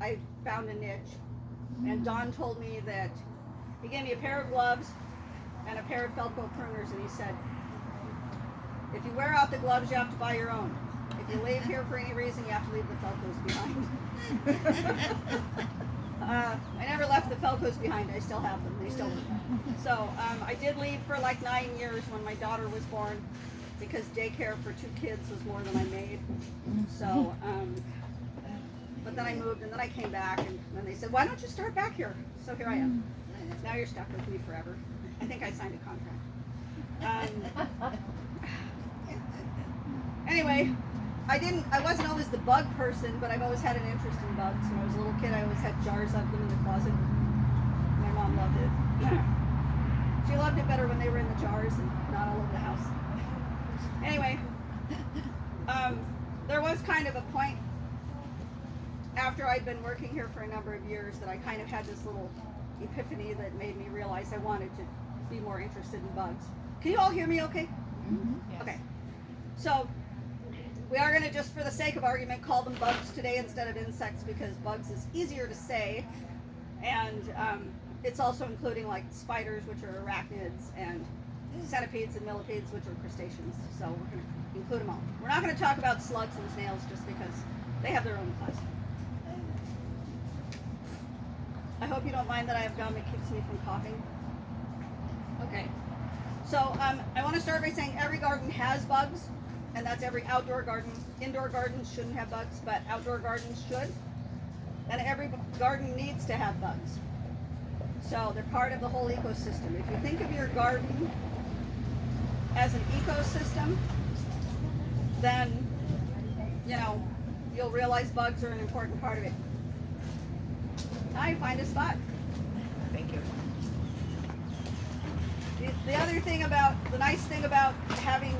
I found a niche. And Don told me that he gave me a pair of gloves and a pair of Felco pruners, and he said, if you wear out the gloves, you have to buy your own. If you leave here for any reason, you have to leave the Felcos behind. I never left the Felcos behind. I still have them. They still work. So I did leave for like 9 years when my daughter was born, because daycare for 2 kids was more than I made. So, but then I moved, and then I came back, and then they said, why don't you start back here? So here I am. Now you're stuck with me forever. I think I signed a contract. Anyway, I wasn't always the bug person, but I've always had an interest in bugs. When I was a little kid, I always had jars of them in the closet. My mom loved it. She loved it better when they were in the jars and not all over the house. Anyway, there was kind of a point after I'd been working here for a number of years that I kind of had this little epiphany that made me realize I wanted to be more interested in bugs. Can you all hear me okay? Mm-hmm. Yes. Okay. So we are going to, just for the sake of argument, call them bugs today instead of insects, because bugs is easier to say, and it's also including like spiders, which are arachnids, and centipedes and millipedes, which are crustaceans. So we're going to include them all. We're not going to talk about slugs and snails just because they have their own class. I hope you don't mind that I have gum. It keeps me from coughing. Okay. So I want to start by saying every garden has bugs, and that's every outdoor garden. Indoor gardens shouldn't have bugs, but outdoor gardens should. And every garden needs to have bugs. So they're part of the whole ecosystem. If you think of your garden as an ecosystem, then, you know, you'll realize bugs are an important part of it. Now you find a spot. Thank you. The other thing about, the nice thing about having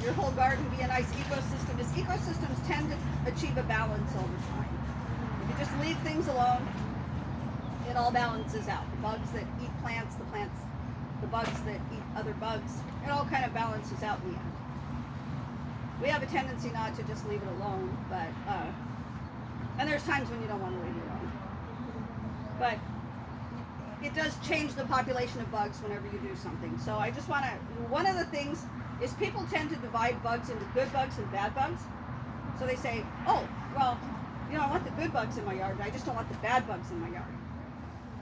your whole garden be a nice ecosystem is ecosystems tend to achieve a balance over time. If you just leave things alone, it all balances out. The bugs that eat plants, the bugs that eat other bugs, it all kind of balances out in the end. We have a tendency not to just leave it alone, but, and there's times when you don't want to leave it alone. But it does change the population of bugs whenever you do something. So I just want to, one of the things is people tend to divide bugs into good bugs and bad bugs. So they say, oh, well, you know, I want the good bugs in my yard, and I just don't want the bad bugs in my yard.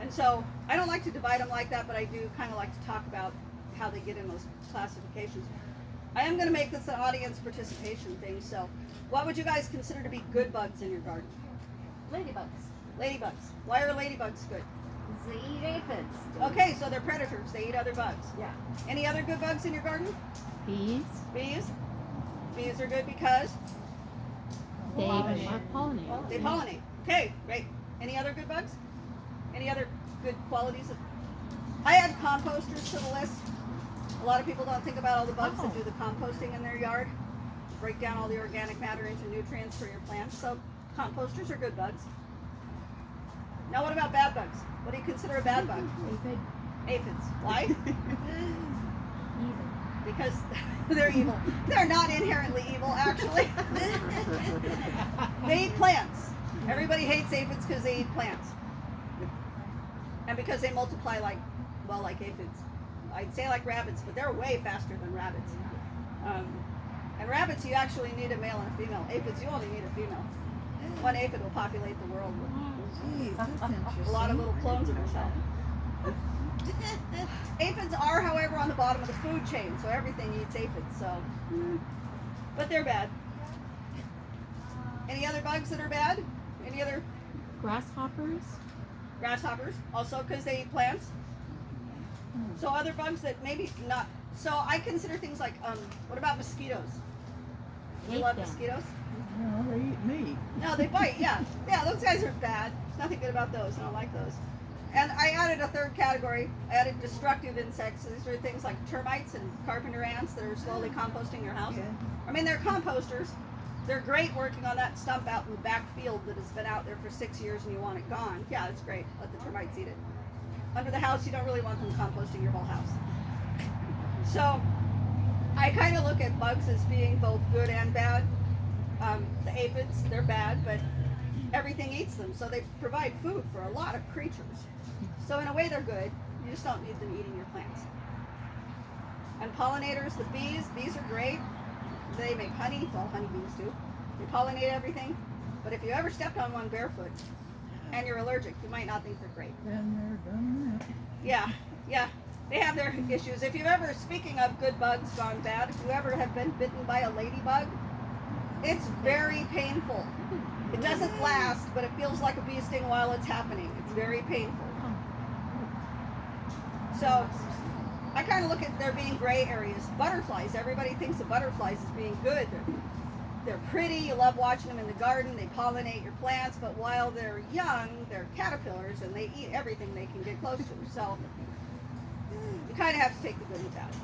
And so I don't like to divide them like that, but I do kind of like to talk about how they get in those classifications. I am going to make this an audience participation thing. So what would you guys consider to be good bugs in your garden? Ladybugs. Ladybugs. Why are ladybugs good? They eat aphids. Okay, so they're predators. They eat other bugs. Yeah. Any other good bugs in your garden? Bees. Bees. Bees are good because They pollinate. they pollinate. Okay, great. Any other good bugs? Any other good qualities of? I add composters to the list. A lot of people don't think about all the bugs that do the composting in their yard. Break down all the organic matter into nutrients for your plants. So composters are good bugs. Now what about bad bugs? What do you consider a bad bug? Aphid. Aphids. Why? Because they're evil. They're not inherently evil, actually. They eat plants. Everybody hates aphids because they eat plants. And because they multiply like aphids. I'd say like rabbits, but they're way faster than rabbits. And rabbits, you actually need a male and a female. Aphids, you only need a female. One aphid will populate the world with a lot of little clones of herself. Aphids are, however, on the bottom of the food chain, so everything eats aphids. So, but they're bad. Any other bugs that are bad? Any other? Grasshoppers. Grasshoppers, also because they eat plants. So other bugs that maybe not. So I consider things like, what about mosquitoes? You love mosquitoes? No, they eat me. No, they bite, yeah. Yeah, those guys are bad. There's nothing good about those. I don't like those. And I added a third category. I added destructive insects. So these are things like termites and carpenter ants that are slowly composting your house. Yeah. I mean, they're composters. They're great working on that stump out in the back field that has been out there for 6 years and you want it gone. Yeah, it's great. Let the termites eat it. Under the house, you don't really want them composting your whole house. So I kind of look at bugs as being both good and bad. The aphids, they're bad, but everything eats them. So they provide food for a lot of creatures. So in a way they're good. You just don't need them eating your plants. And pollinators, the bees are great. They make honey, well, honeybees do. They pollinate everything. But if you ever stepped on one barefoot and you're allergic, you might not think they're great. Been there, done that. Yeah. They have their issues. If you've ever, speaking of good bugs gone bad, if you ever have been bitten by a ladybug, it's very painful. It doesn't last, but it feels like a bee sting while it's happening. It's very painful. So I kind of look at there being gray areas. Butterflies, everybody thinks of butterflies as being good. They're pretty, you love watching them in the garden, they pollinate your plants, but while they're young, they're caterpillars and they eat everything they can get close to. So you kind of have to take the good with that.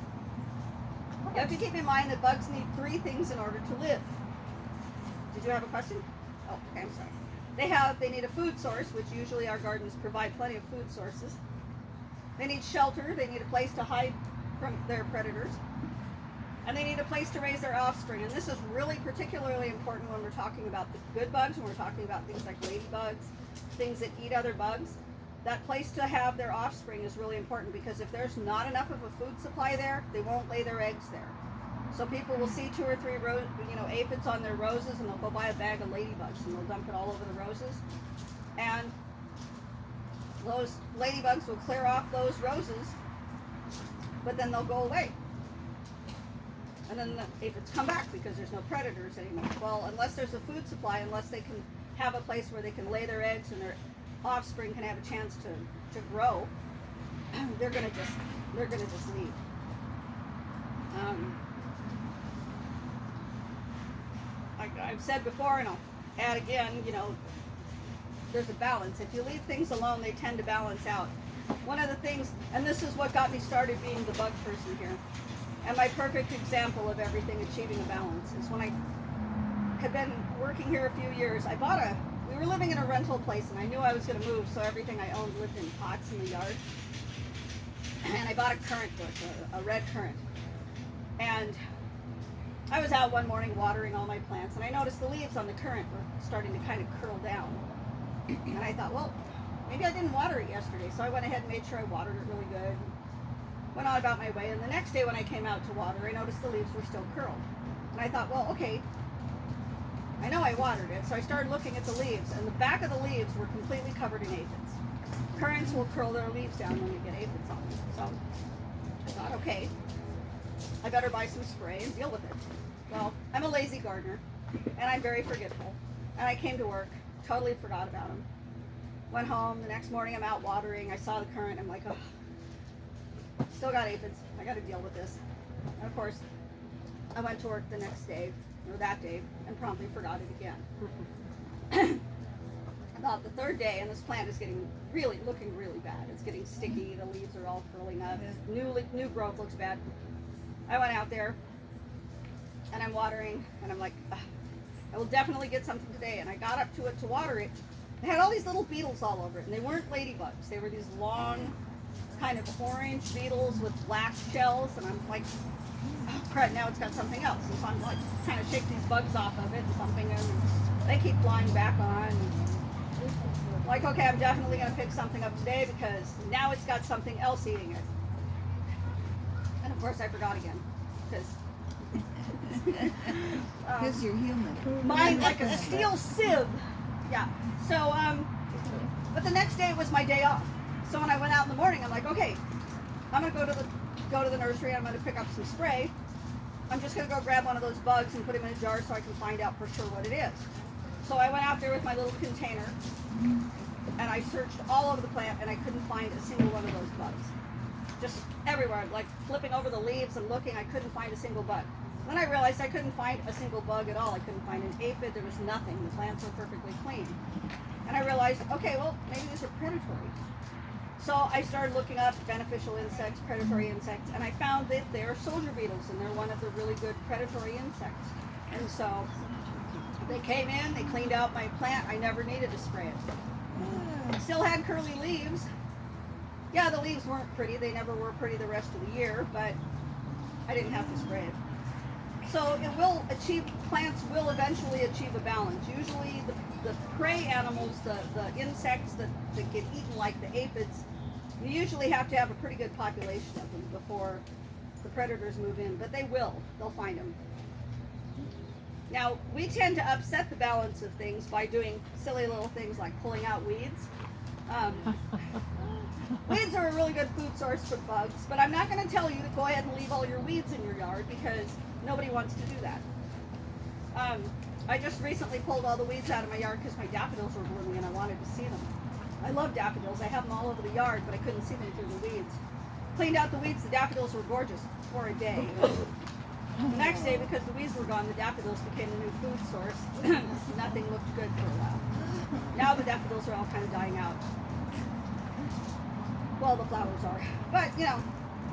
You have to keep in mind that bugs need 3 things in order to live. Did you have a question? Oh, okay, I'm sorry. They need a food source, which usually our gardens provide plenty of food sources. They need shelter, they need a place to hide from their predators. And they need a place to raise their offspring. And this is really particularly important when we're talking about the good bugs, when we're talking about things like ladybugs, things that eat other bugs. That place to have their offspring is really important because if there's not enough of a food supply there, they won't lay their eggs there. So people will see 2 or 3 aphids on their roses and they'll go buy a bag of ladybugs and they'll dump it all over the roses. And those ladybugs will clear off those roses, but then they'll go away. And then the aphids come back because there's no predators anymore. Well, unless there's a food supply, unless they can have a place where they can lay their eggs and their offspring can have a chance to grow, they're gonna just leave. I've said before, and I'll add again, there's a balance. If you leave things alone, they tend to balance out. One of the things, and this is what got me started being the bug person here, and my perfect example of everything achieving a balance is when I had been working here a few years, we were living in a rental place and I knew I was going to move, so everything I owned lived in pots in the yard. And I bought a currant bush, a red currant. And I was out one morning watering all my plants and I noticed the leaves on the currant were starting to kind of curl down. And I thought, well, maybe I didn't water it yesterday, so I went ahead and made sure I watered it really good. Went on about my way, and the next day when I came out to water, I noticed the leaves were still curled. And I thought, well, okay, I know I watered it, so I started looking at the leaves, and the back of the leaves were completely covered in aphids. Currants will curl their leaves down when they get aphids on them. So I thought, okay, I better buy some spray and deal with it. Well, I'm a lazy gardener, and I'm very forgetful. And I came to work, totally forgot about them. Went home, the next morning I'm out watering, I saw the currant, I'm like, oh, still got aphids, I gotta deal with this. And of course, I went to work the next day, or that day, and promptly forgot it again. About the 3rd day, and this plant is looking really bad. It's getting sticky, the leaves are all curling up, new growth looks bad. I went out there, and I'm watering, and I'm like, ugh, I will definitely get something today. And I got up to it to water it. It had all these little beetles all over it, and they weren't ladybugs. They were these long, kind of orange beetles with black shells, and I'm like, oh crap, now it's got something else. And so I'm like, trying to shake these bugs off of it and something, and they keep flying back on. I'm like, okay, I'm definitely going to pick something up today because now it's got something else eating it. And of course I forgot again, because Because you're human. mine like a steel sieve. Yeah. So, but the next day was my day off. So when I went out in the morning, I'm like, okay, I'm gonna go to the nursery. I'm gonna pick up some spray. I'm just gonna go grab one of those bugs and put him in a jar so I can find out for sure what it is. So I went out there with my little container and I searched all over the plant and I couldn't find a single one of those bugs. Just everywhere, like flipping over the leaves and looking, I couldn't find a single bug. Then I realized I couldn't find a single bug at all. I couldn't find an aphid, there was nothing. The plants were perfectly clean. And I realized, okay, well, maybe these are predatory. So I started looking up beneficial insects, predatory insects, and I found that they're soldier beetles, and they're one of the really good predatory insects. And so they came in, they cleaned out my plant. I never needed to spray it. It still had curly leaves. Yeah, the leaves weren't pretty. They never were pretty the rest of the year, but I didn't have to spray it. So it will achieve, plants will eventually achieve a balance. Usually the prey animals, the insects that get eaten like the aphids, you usually have to have a pretty good population of them before the predators move in, but they will. They'll find them. Now, we tend to upset the balance of things by doing silly little things like pulling out weeds. Weeds are a really good food source for bugs, but I'm not going to tell you to go ahead and leave all your weeds in your yard because nobody wants to do that. I just recently pulled all the weeds out of my yard because my daffodils were blooming and I wanted to see them. I love daffodils. I have them all over the yard, but I couldn't see them through the weeds. Cleaned out the weeds. The daffodils were gorgeous for a day. The next day, because the weeds were gone, the daffodils became the new food source. Nothing looked good for a while. Now the daffodils are all kind of dying out. Well, the flowers are. But, you know,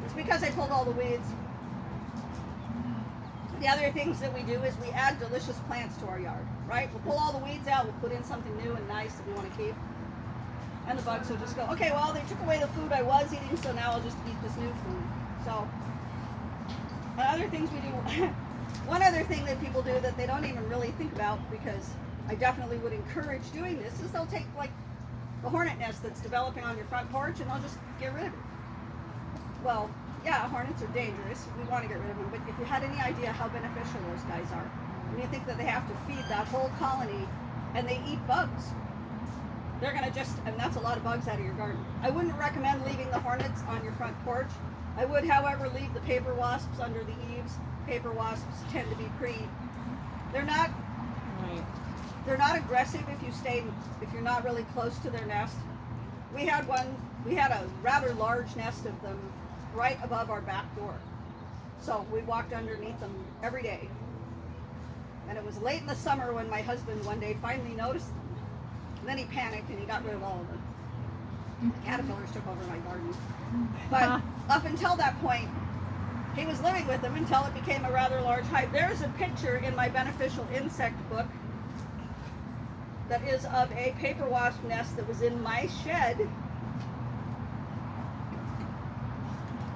it's because I pulled all the weeds. The other things that we do is we add delicious plants to our yard, right? We'll pull all the weeds out, we'll put in something new and nice that we want to keep. And the bugs will just go, okay, well, they took away the food I was eating, so now I'll just eat this new food. So, other things we do, one other thing that people do that they don't even really think about, because I definitely would encourage doing this, is they'll take like the hornet nest that's developing on your front porch and they'll just get rid of it. Well, yeah, hornets are dangerous. We want to get rid of them, but if you had any idea how beneficial those guys are, and you think that they have to feed that whole colony and they eat bugs, they're going to just, and that's a lot of bugs out of your garden. I wouldn't recommend leaving the hornets on your front porch. I would, however, leave the paper wasps under the eaves. Paper wasps tend to be pretty, they're not aggressive if you're not really close to their nest. We had a rather large nest of them right above our back door. So we walked underneath them every day. And it was late in the summer when my husband one day finally noticed them. And then he panicked and he got rid of all of them. The caterpillars took over my garden. But up until that point, he was living with them until it became a rather large hive. There's a picture in my beneficial insect book that is of a paper wasp nest that was in my shed.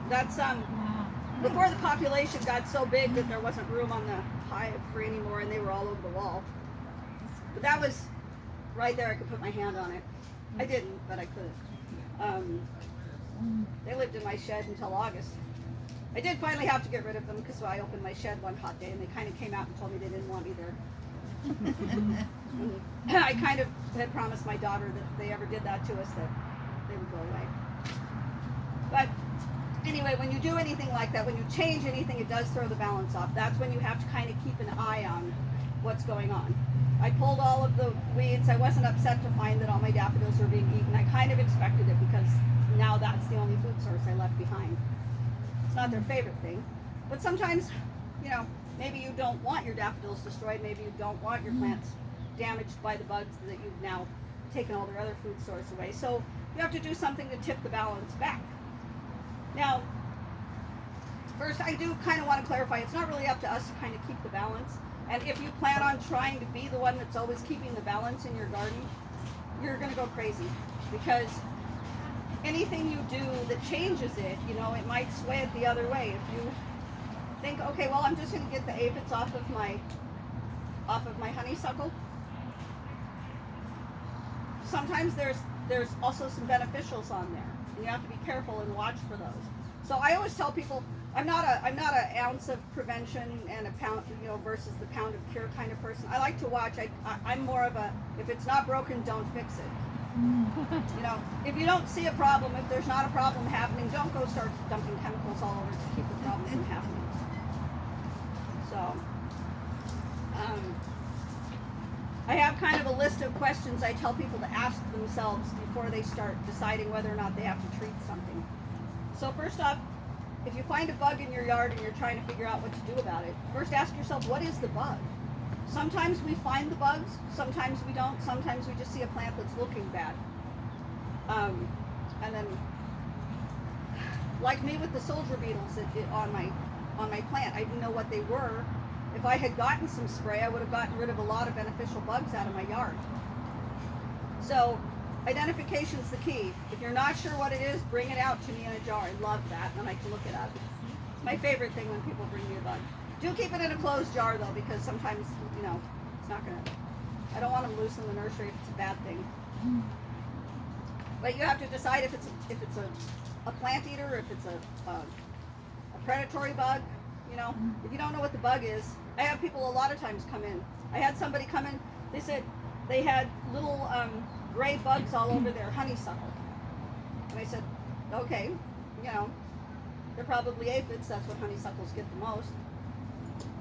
That's before the population got so big that there wasn't room on the hive for anymore and they were all over the wall. But that was right there. I could put my hand on it. I didn't, but I could. They lived in my shed until August. I did finally have to get rid of them because I opened my shed one hot day and they kind of came out and told me they didn't want me there. I kind of had promised my daughter that if they ever did that to us that they would go away. But anyway, when you do anything like that, when you change anything, it does throw the balance off. That's when you have to kind of keep an eye on what's going on. I pulled all of the weeds. I wasn't upset to find that all my daffodils were being eaten. I kind of expected it because now that's the only food source I left behind. It's not their favorite thing. But sometimes, you know, maybe you don't want your daffodils destroyed. Maybe you don't want your plants damaged by the bugs that you've now taken all their other food source away. So you have to do something to tip the balance back. Now, first I do kind of want to clarify, it's not really up to us to kind of keep the balance. And if you plan on trying to be the one that's always keeping the balance in your garden, you're going to go crazy. Because anything you do that changes it, you know, it might sway it the other way. If you think, okay, well, I'm just going to get the aphids off of my honeysuckle. Sometimes there's also some beneficials on there, and you have to be careful and watch for those. So I always tell people, I'm not an ounce of prevention and a pound, you know, versus the pound of cure kind of person. I like to watch. I'm more of a, if it's not broken, don't fix it. You know, if you don't see a problem, if there's not a problem happening, don't go start dumping chemicals all over to keep the problem from happening. So, I have kind of a list of questions I tell people to ask themselves before they start deciding whether or not they have to treat something. So first off, if you find a bug in your yard and you're trying to figure out what to do about it, first ask yourself, what is the bug? Sometimes we find the bugs, sometimes we don't, sometimes we just see a plant that's looking bad. And then, like me with the soldier beetles on my plant, I didn't know what they were. If I had gotten some spray, I would have gotten rid of a lot of beneficial bugs out of my yard. So, identification is the key. If you're not sure what it is, bring it out to me in a jar. I love that, and I can look it up. It's my favorite thing when people bring me a bug. Do keep it in a closed jar though, because sometimes, you know, it's not gonna, I don't want them loose in the nursery if it's a bad thing. But you have to decide if it's a plant eater, or if it's a predatory bug. You know, if you don't know what the bug is, I have people a lot of times come in. I had somebody come in. They said they had little gray bugs all over their honeysuckle, and I said, okay, you know, they're probably aphids. That's what honeysuckles get the most.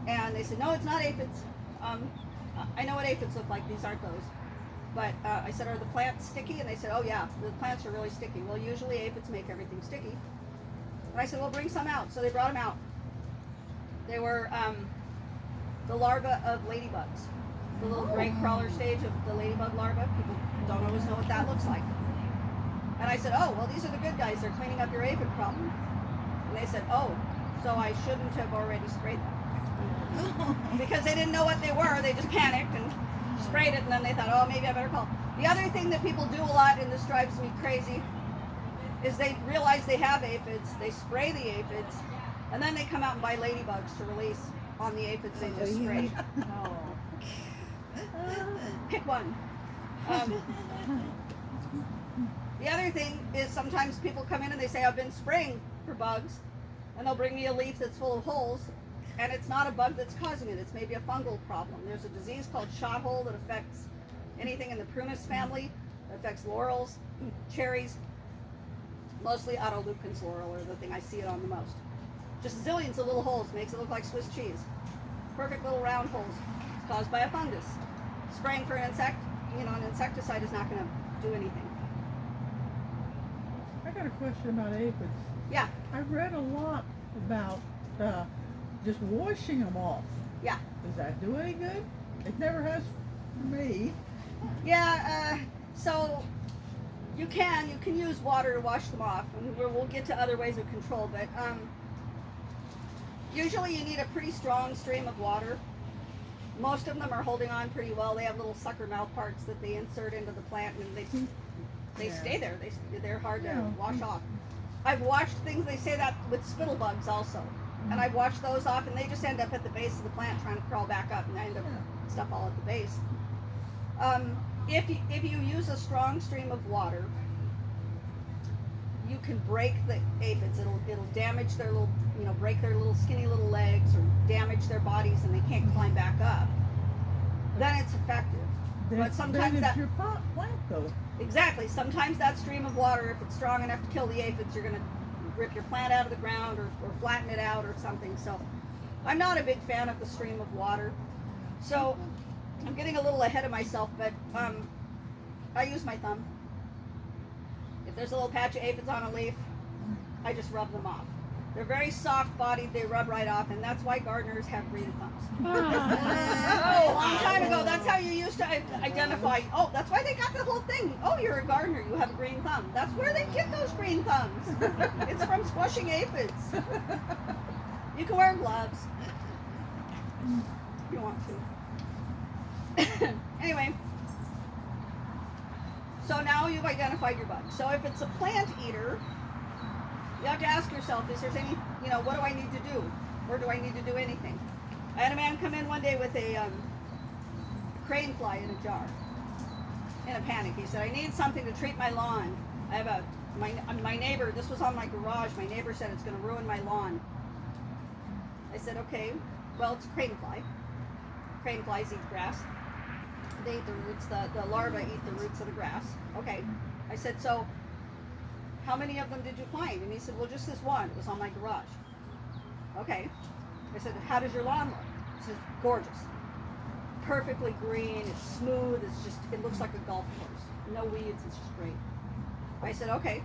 And they said, no, it's not aphids. I know what aphids look like. These aren't those. But I said, are the plants sticky? And they said, oh yeah, the plants are really sticky. Well, usually aphids make everything sticky. And I said, well, bring some out. So they brought them out. They were the larvae of ladybugs. The little gray crawler stage of the ladybug larva. People don't always know what that looks like. And I said, oh, well, these are the good guys. They're cleaning up your aphid problem. And they said, oh, so I shouldn't have already sprayed them. Because they didn't know what they were. They just panicked and sprayed it, and then they thought, oh, maybe I better call. The other thing that people do a lot, and this drives me crazy, is they realize they have aphids, they spray the aphids, and then they come out and buy ladybugs to release on the aphids they just sprayed. Pick one. The other thing is sometimes people come in and they say, I've been spraying for bugs, and they'll bring me a leaf that's full of holes, and it's not a bug that's causing it. It's maybe a fungal problem. There's a disease called shot hole that affects anything in the prunus family. It affects laurels, cherries, mostly autoleucans laurel are the thing I see it on the most. Just zillions of little holes, makes it look like Swiss cheese. Perfect little round holes. It's caused by a fungus. Spraying for an insect, you know, an insecticide is not going to do anything. I got a question about aphids. Yeah. I read a lot about just washing them off. Yeah. Does that do any good? It never has for me. Yeah, so you can use water to wash them off, and we'll get to other ways of control, but usually you need a pretty strong stream of water. Most of them are holding on pretty well. They have little sucker mouth parts that they insert into the plant, and they stay there. They're hard to wash off. I've washed things, they say that with spittle bugs also. And I've washed those off, and they just end up at the base of the plant trying to crawl back up, and I end up stuff all at the base. If you use a strong stream of water, you can break the aphids. It'll damage their little, you know, break their little skinny little legs or damage their bodies, and they can't climb back up. Then it's effective. But sometimes it's your plant though. Exactly. Sometimes that stream of water, if it's strong enough to kill the aphids, you're going to rip your plant out of the ground or flatten it out or something. So I'm not a big fan of the stream of water. So I'm getting a little ahead of myself, but I use my thumb. If there's a little patch of aphids on a leaf, I just rub them off. They're very soft-bodied, they rub right off, and that's why gardeners have green thumbs. A long time ago, that's how you used to identify. Oh, that's why they got the whole thing. Oh, you're a gardener, you have a green thumb. That's where they get those green thumbs. It's from squashing aphids. You can wear gloves. If you want to. Anyway, so now you've identified your bug. So if it's a plant eater, you have to ask yourself, is there any, you know, what do I need to do? Or do I need to do anything? I had a man come in one day with a crane fly in a jar, in a panic. He said, I need something to treat my lawn. I have my neighbor, this was on my garage, my neighbor said it's going to ruin my lawn. I said, okay, well, it's a crane fly. Crane flies eat grass. They eat the roots, the larvae eat the roots of the grass. Okay. I said, so how many of them did you find? And he said, well, just this one. It was on my garage. Okay. I said, how does your lawn look? He said, gorgeous. Perfectly green. It's smooth. It's just, it looks like a golf course. No weeds. It's just great. I said, okay.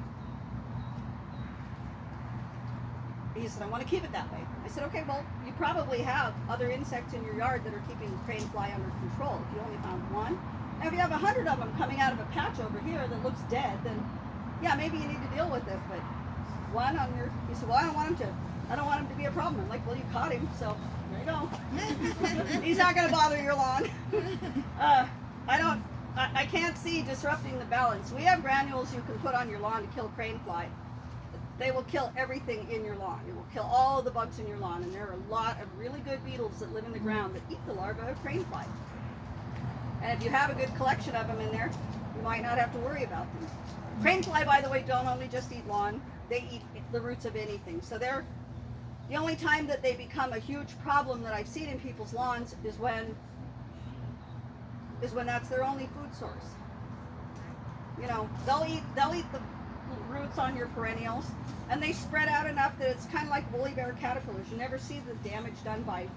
He said, I want to keep it that way. I said, okay, well, you probably have other insects in your yard that are keeping the crane fly under control. If you only found one. Now, if you have 100 of them coming out of a patch over here that looks dead, then yeah, maybe you need to deal with it, but one on your, he said, well, I don't want him to be a problem. I'm like, well, you caught him, so there you go. He's not going to bother your lawn. I can't see disrupting the balance. We have granules you can put on your lawn to kill crane fly. they will kill everything in your lawn. It will kill all the bugs in your lawn. And there are a lot of really good beetles that live in the ground that eat the larvae of crane fly. And if you have a good collection of them in there, you might not have to worry about them. Crane fly, by the way, don't only just eat lawn, they eat the roots of anything. So they're, the only time that they become a huge problem that I've seen in people's lawns is when that's their only food source. You know, they'll eat the roots on your perennials, and they spread out enough that it's kind of like woolly bear caterpillars. You never see the damage done by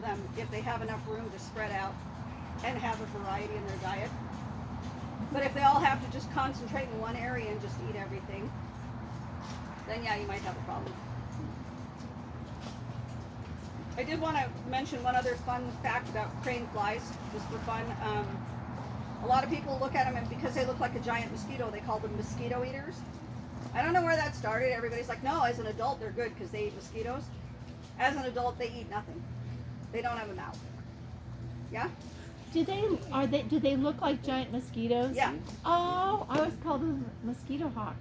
them if they have enough room to spread out and have a variety in their diet. But if they all have to just concentrate in one area and just eat everything, then yeah, you might have a problem. I did want to mention one other fun fact about crane flies, just for fun. A lot of people look at them, and because they look like a giant mosquito, they call them mosquito eaters. I don't know where that started. Everybody's like, no, as an adult they're good because they eat mosquitoes. As an adult, they eat nothing. They don't have a mouth. Yeah? Do they look like giant mosquitoes? Yeah. Oh, I always call them mosquito hawks.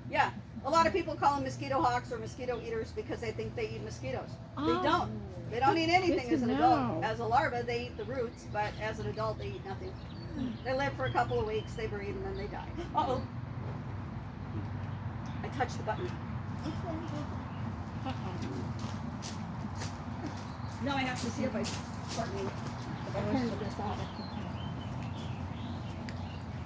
Yeah. A lot of people call them mosquito hawks or mosquito eaters because they think they eat mosquitoes. Oh. They don't. They don't eat anything Good as to an know. adult. As a larva, they eat the roots, but as an adult, they eat nothing. They live for a couple of weeks, they breed, and then they die. Uh-oh. I touched the button. Now I have to see if I, pardon me, if I turned this off.